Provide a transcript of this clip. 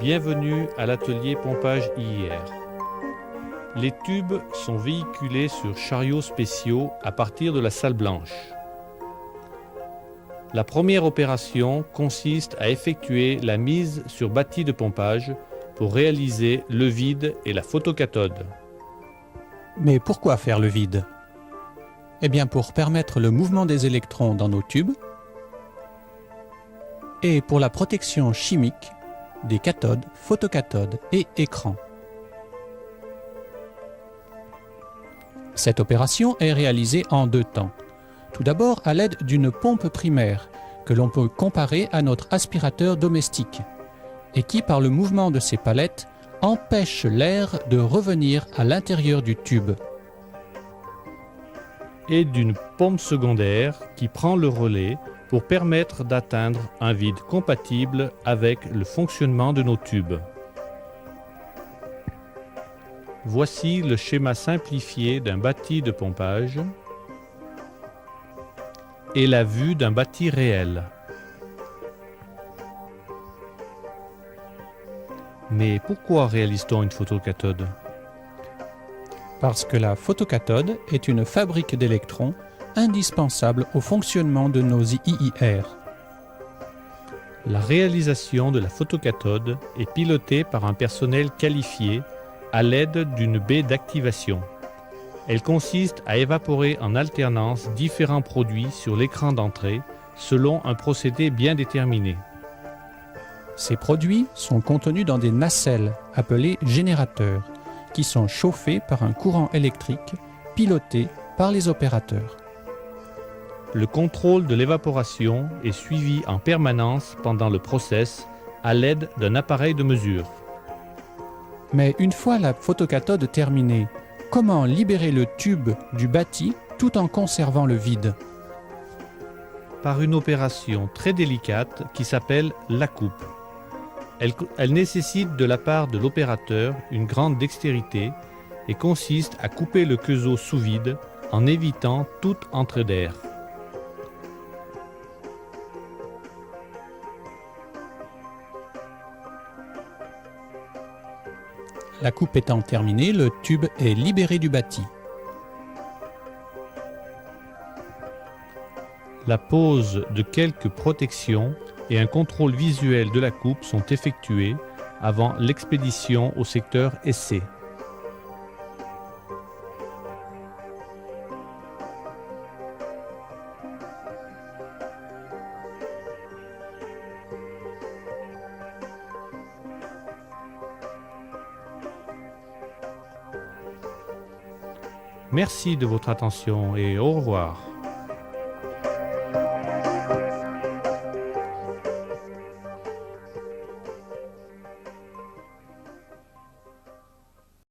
Bienvenue à l'atelier pompage IIR. Les tubes sont véhiculés sur chariots spéciaux à partir de la salle blanche. La première opération consiste à effectuer la mise sur bâti de pompage pour réaliser le vide et la photocathode. Mais pourquoi faire le vide? Eh bien pour permettre le mouvement des électrons dans nos tubes et pour la protection chimique des cathodes, photocathodes et écrans. Cette opération est réalisée en deux temps. Tout d'abord à l'aide d'une pompe primaire que l'on peut comparer à notre aspirateur domestique et qui, par le mouvement de ses palettes, empêche l'air de revenir à l'intérieur du tube. Et d'une pompe secondaire qui prend le relais pour permettre d'atteindre un vide compatible avec le fonctionnement de nos tubes. Voici le schéma simplifié d'un bâti de pompage et la vue d'un bâti réel. Mais pourquoi réalise-t-on une photocathode? Parce que la photocathode est une fabrique d'électrons indispensable au fonctionnement de nos IIR. La réalisation de la photocathode est pilotée par un personnel qualifié à l'aide d'une baie d'activation. Elle consiste à évaporer en alternance différents produits sur l'écran d'entrée selon un procédé bien déterminé. Ces produits sont contenus dans des nacelles appelées générateurs qui sont chauffés par un courant électrique piloté par les opérateurs. Le contrôle de l'évaporation est suivi en permanence pendant le process à l'aide d'un appareil de mesure. Mais une fois la photocathode terminée, comment libérer le tube du bâti tout en conservant le vide? Par une opération très délicate qui s'appelle la coupe. Elle nécessite de la part de l'opérateur une grande dextérité et consiste à couper le quezeau sous vide en évitant toute entrée d'air. La coupe étant terminée, le tube est libéré du bâti. La pose de quelques protections et un contrôle visuel de la coupe sont effectués avant l'expédition au secteur essai. Merci de votre attention et au revoir.